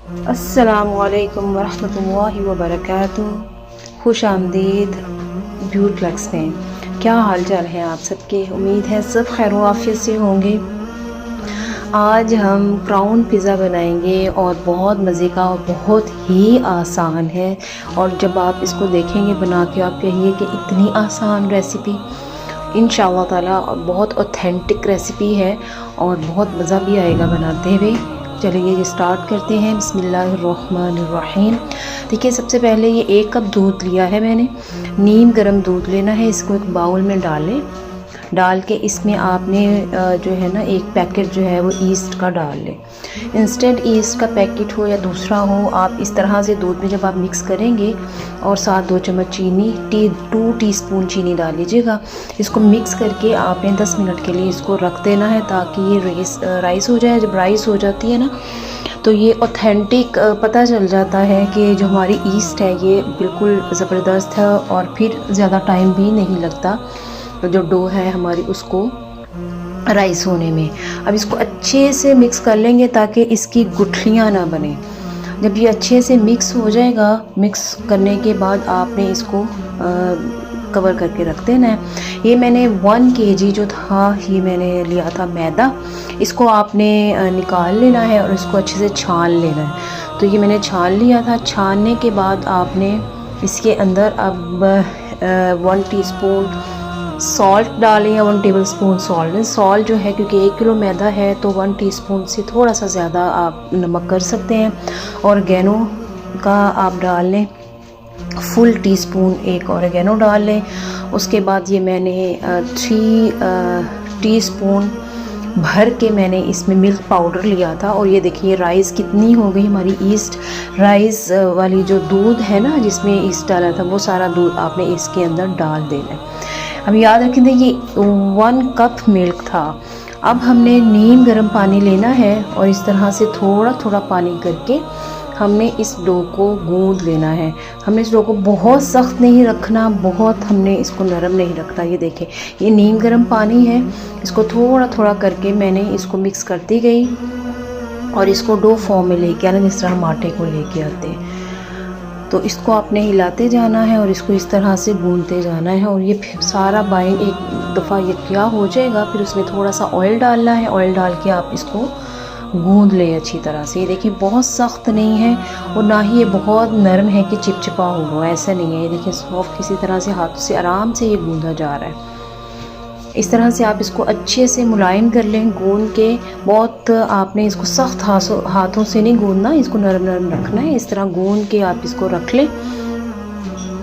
अस्सलामुअलैकुम वरहमतुल्लाहि वबरकातुहू। खुश आमदीद ब्यूटी लक्स में। क्या हाल चाल है आप सबके? उम्मीद है सब खैर आफियत से होंगे। आज हम क्राउन पिज़्ज़ा बनाएंगे और बहुत मज़े का और बहुत ही आसान है। और जब आप इसको देखेंगे बना के आप कहेंगे कि इतनी आसान रेसिपी। इंशाअल्लाह ताला बहुत ऑथेंटिक रेसिपी है और बहुत मज़ा भी आएगा बनाते हुए। चलिए ये स्टार्ट करते हैं। बिस्मिल्लाहिर्रहमानिर्रहीम। देखिए सबसे पहले ये 1 कप दूध लिया है मैंने। नीम गर्म दूध लेना है। इसको एक बाउल में डाल के इसमें आपने जो है ना 1 पैकेट जो है वो ईस्ट का डाल लें। इंस्टेंट ईस्ट का पैकेट हो या दूसरा हो, आप इस तरह से दूध में जब आप मिक्स करेंगे और साथ 2 चम्मच चीनी 2 टीस्पून चीनी डाल लीजिएगा। इसको मिक्स करके आपने 10 मिनट के लिए इसको रख देना है ताकि ये राइस हो जाए। जब राइस हो जाती है ना तो ये ऑथेंटिक पता चल जाता है कि जो हमारी ईस्ट है ये बिल्कुल ज़बरदस्त है और फिर ज़्यादा टाइम भी नहीं लगता जो डो है हमारी उसको राइस होने में। अब इसको अच्छे से मिक्स कर लेंगे ताकि इसकी गुठलियाँ ना बने। जब ये अच्छे से मिक्स हो जाएगा, मिक्स करने के बाद आपने इसको कवर करके रख देना है। ये मैंने 1 kg जो था ये मैंने लिया था मैदा। इसको आपने निकाल लेना है और इसको अच्छे से छान लेना है। तो ये मैंने छान लिया था। छानने के बाद आपने इसके अंदर अब 1 टीस्पून सॉल्ट डालें या 1 टेबलस्पून सॉल्ट जो है, क्योंकि 1 किलो मैदा है तो 1 टीस्पून से थोड़ा सा ज़्यादा आप नमक कर सकते हैं। ऑरिगेनो का आप डाल लें, फुल टीस्पून 1 ऑरिगेनो डाल लें। उसके बाद ये मैंने 3 टीस्पून भर के मैंने इसमें मिल्क पाउडर लिया था। और ये देखिए राइस कितनी हो गई हमारी ईस्ट राइस वाली जो दूध है ना जिसमें ईस्ट डाला था वो सारा दूध आपने इसके अंदर डाल देना है। अब याद रखें ये 1 कप मिल्क था। अब हमने नीम गर्म पानी लेना है और इस तरह से थोड़ा थोड़ा पानी करके हमने इस डो को गूंद लेना है। हमने इस डो को बहुत सख्त नहीं रखना, बहुत हमने इसको नरम नहीं रखना। ये देखें ये नीम गर्म पानी है, इसको थोड़ा थोड़ा करके मैंने इसको मिक्स करती गई और इसको डो फॉर्म में लेके आना जिस तरह हम आटे को लेके आते हैं। तो इसको आपने हिलाते जाना है और इसको इस तरह से गूंदते जाना है। और ये फिर सारा बाइंड एक दफ़ा ये क्या हो जाएगा, फिर उसमें थोड़ा सा ऑयल डालना है। ऑयल डाल के आप इसको गूंद लें अच्छी तरह से। ये देखिए बहुत सख्त नहीं है और ना ही ये बहुत नरम है कि चिपचिपा हो, ऐसा नहीं है। ये देखिए सॉफ्ट किसी तरह से हाथों से आराम से ये गूंदा जा रहा है। इस तरह से आप इसको अच्छे से मुलायम कर लें गूंद के। बहुत आपने इसको सख्त हाथों से नहीं गूंदना, इसको नरम नरम रखना है। इस तरह गूंद के आप इसको रख लें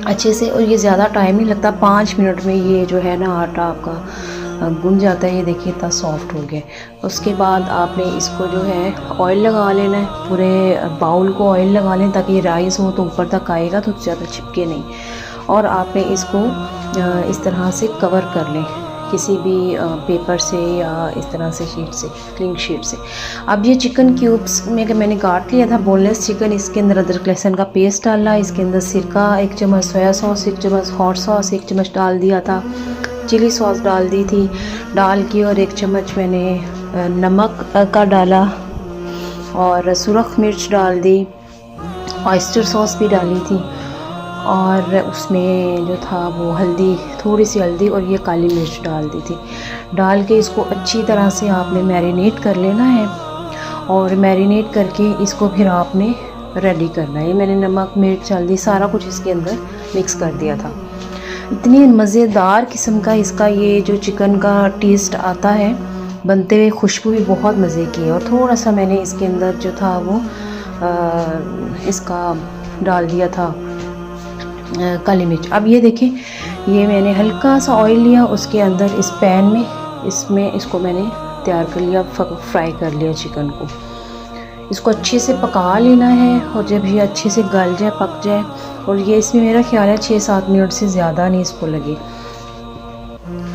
अच्छे से। और ये ज़्यादा टाइम नहीं लगता, 5 मिनट में ये जो है ना आटा आपका गूंद जाता है। ये देखिए इतना सॉफ्ट हो गया। उसके बाद आपने इसको जो है ऑयल लगा लेना है, पूरे बाउल को ऑयल लगा लें ताकि ये राइस हो तो ऊपर तक आएगा तो ज़्यादा चिपके नहीं। और आपने इसको इस तरह से कवर कर लें किसी भी पेपर से या इस तरह से शीट से, क्लीन शीट से। अब ये चिकन क्यूब्स में मैंने काट लिया था बोनलेस चिकन। इसके अंदर अदरक लहसुन का पेस्ट डाला, इसके अंदर सिरका 1 चम्मच, सोया सॉस 1 चम्मच, हॉट सॉस 1 चम्मच डाल दिया था, चिली सॉस डाल दी थी डाल की, और 1 चम्मच मैंने नमक का डाला और सुरख मिर्च डाल दी, ऑयस्टर सॉस भी डाली थी और उसमें जो था वो हल्दी, थोड़ी सी हल्दी और ये काली मिर्च डाल दी थी। डाल के इसको अच्छी तरह से आपने मैरिनेट कर लेना है और मैरिनेट करके इसको फिर आपने रेडी करना है। ये मैंने नमक, मिर्च, हल्दी सारा कुछ इसके अंदर मिक्स कर दिया था। इतनी मज़ेदार किस्म का इसका ये जो चिकन का टेस्ट आता है बनते हुए, खुशबू भी बहुत मज़े की है। और थोड़ा सा मैंने इसके अंदर जो था वो इसका डाल दिया था काली मिर्च। अब ये देखें ये मैंने हल्का सा ऑयल लिया, उसके अंदर इस पैन में इसमें इसको मैंने तैयार कर लिया, फ्राई कर लिया चिकन को। इसको अच्छे से पका लेना है और जब ये अच्छे से गल जाए, पक जाए, और ये इसमें मेरा ख्याल है 6-7 मिनट से ज़्यादा नहीं इसको लगे।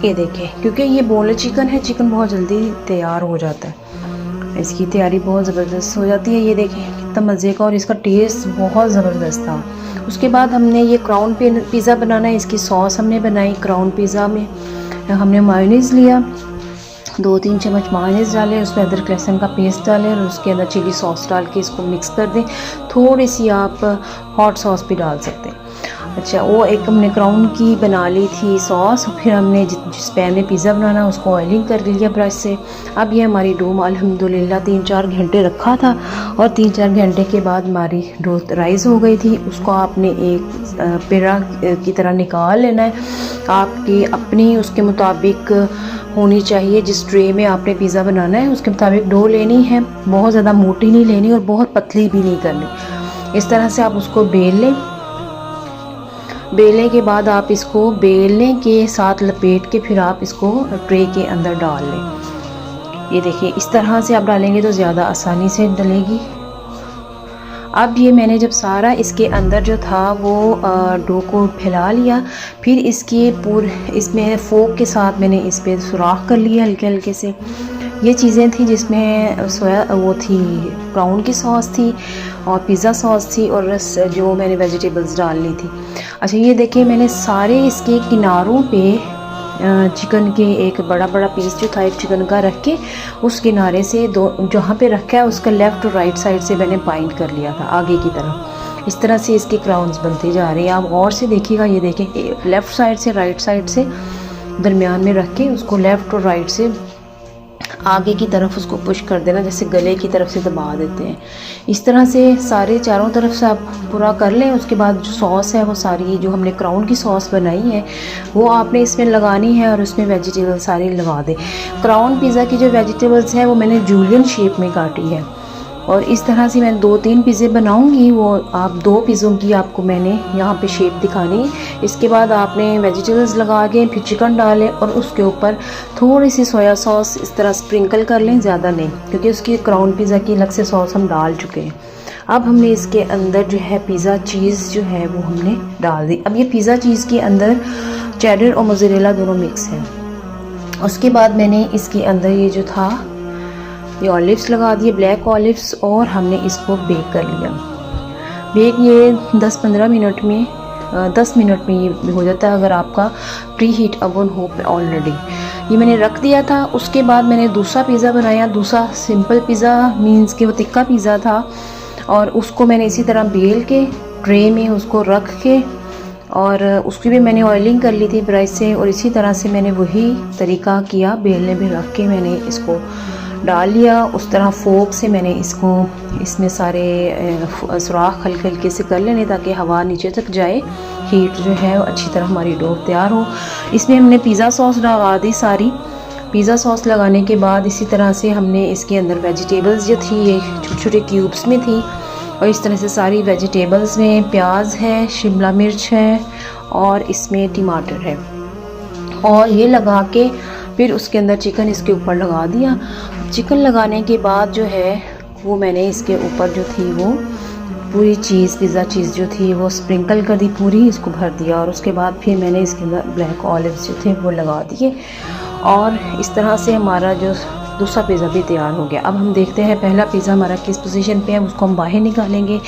ये देखें क्योंकि ये बोनलेस चिकन है, चिकन बहुत जल्दी तैयार हो जाता है, इसकी तैयारी बहुत ज़बरदस्त हो जाती है। ये देखें कितना मज़े का और इसका टेस्ट बहुत ज़बरदस्त था। उसके बाद हमने ये क्राउन पिज़्ज़ा बनाना है, इसकी सॉस हमने बनाई। क्राउन पिज़्ज़ा में हमने मायोनीज़ लिया, 2-3 चम्मच मायोनीज़ डालें, उसमें अदरक लहसुन का पेस्ट डालें और उसके अंदर चिली सॉस डाल के इसको मिक्स कर दें। थोड़ी सी आप हॉट सॉस भी डाल सकते हैं। अच्छा, वो एक हमने क्राउन की बना ली थी सॉस, फिर हमने जिस पैन में पिज़्ज़ा बनाना उसको ऑयलिंग कर लिया ब्रश से। अब ये हमारी डो अल्हम्दुलिल्लाह 3-4 घंटे रखा था और 3-4 घंटे के बाद हमारी डो राइस हो गई थी। उसको आपने एक पेड़ा की तरह निकाल लेना है। आपकी अपनी उसके मुताबिक होनी चाहिए, जिस ट्रे में आपने पिज़्ज़ा बनाना है उसके मुताबिक डो लेनी है। बहुत ज़्यादा मोटी नहीं लेनी और बहुत पतली भी नहीं करनी। इस तरह से आप उसको बेल लें। बेलने के बाद आप इसको बेलने के साथ लपेट के फिर आप इसको ट्रे के अंदर डाल लें। ये देखिए, इस तरह से आप डालेंगे तो ज़्यादा आसानी से डलेगी। अब ये मैंने जब सारा इसके अंदर जो था वो डो को फैला लिया, फिर इसमें फोक के साथ मैंने इस पर सुराख कर लिया हल्के हल्के से। ये चीज़ें थी जिसमें वो थी ब्राउन की सॉस थी और पिज़्ज़ा सॉस थी और जो मैंने वेजिटेबल्स डाल ली थी। अच्छा, ये देखिए मैंने सारे इसके किनारों पे चिकन के एक बड़ा बड़ा पीस जो था एक चिकन का रख के उस किनारे से जहाँ पे रखा है उसका लेफ़्ट और राइट साइड से मैंने बाइंड कर लिया था आगे की तरफ। इस तरह से इसके क्राउन्स बनते जा रहे हैं। आप गौर से देखिएगा, ये देखें लेफ़्ट साइड से राइट साइड से दरमियान में रख के उसको लेफ़्ट और राइट से आगे की तरफ उसको पुश कर देना, जैसे गले की तरफ से दबा देते हैं। इस तरह से सारे चारों तरफ से आप पूरा कर लें। उसके बाद जो सॉस है वो सारी जो हमने क्राउन की सॉस बनाई है वो आपने इसमें लगानी है और उसमें वेजिटेबल सारी लगा दें। क्राउन पिज़्ज़ा की जो वेजिटेबल्स है वो मैंने जूलियन शेप में काटी है और इस तरह से मैं 2-3 पिज़्ज़े बनाऊंगी। वो आप 2 पिज़्ज़ों की आपको मैंने यहाँ पे शेप दिखानी है। इसके बाद आपने वेजिटेबल्स लगा के फिर चिकन डालें और उसके ऊपर थोड़ी सी सोया सॉस इस तरह स्प्रिंकल कर लें, ज़्यादा नहीं, क्योंकि उसकी क्राउन पिज़्ज़ा की अलग से सॉस हम डाल चुके हैं। अब हमने इसके अंदर जो है पिज़्ज़ा चीज़ जो है वो हमने डाल दी। अब ये पिज़्ज़ा चीज़ के अंदर चेडर और मोज़रेला दोनों मिक्स हैं। उसके बाद मैंने इसके अंदर ये जो था ये ऑलिव्स लगा दिए, ब्लैक ऑलिव्स, और हमने इसको बेक कर लिया। बेक ये 10-15 मिनट में 10 मिनट में ये हो जाता है अगर आपका प्री हीट ओवन हो ऑलरेडी। ये मैंने रख दिया था। उसके बाद मैंने दूसरा पिज़्ज़ा बनाया। दूसरा सिंपल पिज़्ज़ा मीन्स कि वो तिक्का पिज़्ज़ा था और उसको मैंने इसी तरह बेल के ट्रे में उसको रख के और उसकी भी मैंने ऑयलिंग कर ली थी ब्रश से और इसी तरह से मैंने वही तरीका किया, बेलने में रख के मैंने इसको डाल लिया। उस तरह फोक से मैंने इसमें सारे सुराख हल्के हल्के से कर लेने ताकि हवा नीचे तक जाए, हीट जो है अच्छी तरह हमारी डो तैयार हो। इसमें हमने पिज़्ज़ा सॉस लगा दी सारी। पिज़्ज़ा सॉस लगाने के बाद इसी तरह से हमने इसके अंदर वेजिटेबल्स जो थी ये छोटे छोटे क्यूब्स में थी और इस तरह से सारी वेजिटेबल्स में प्याज है, शिमला मिर्च है और इसमें टमाटर है और ये लगा के फिर उसके अंदर चिकन इसके ऊपर लगा दिया। चिकन लगाने के बाद जो है वो मैंने इसके ऊपर जो थी वो पूरी चीज़ पिज़्ज़ा चीज़ जो थी वो स्प्रिंकल कर दी, पूरी इसको भर दिया और उसके बाद फिर मैंने इसके अंदर ब्लैक ऑलिव्स जो थे वो लगा दिए और इस तरह से हमारा जो दूसरा पिज़्ज़ा भी तैयार हो गया। अब हम देखते हैं पहला पिज़्ज़ा हमारा किस पोजीशन पे है, उसको हम बाहर निकालेंगे।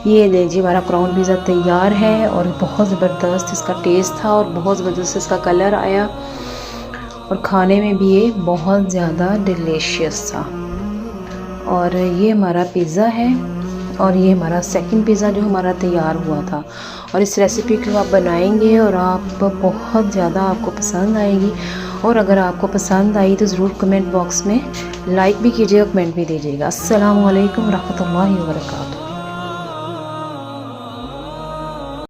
ये लीजिए हमारा क्राउन पिज़्ज़ा तैयार है और बहुत ज़बरदस्त इसका टेस्ट था और बहुत ज़बरदस्त इसका कलर आया और खाने में भी ये बहुत ज़्यादा डिलीशियस था। और ये हमारा पिज़्ज़ा है और ये हमारा सेकंड पिज़्ज़ा जो हमारा तैयार हुआ था और इस रेसिपी को आप बनाएंगे और आप बहुत ज़्यादा आपको पसंद आएगी। और अगर आपको पसंद आई तो ज़रूर कमेंट बॉक्स में लाइक भी कीजिएगा, कमेंट भी दीजिएगा। अस्सलामु अलैकुम रहमतुल्लाहि व बरकातुहू।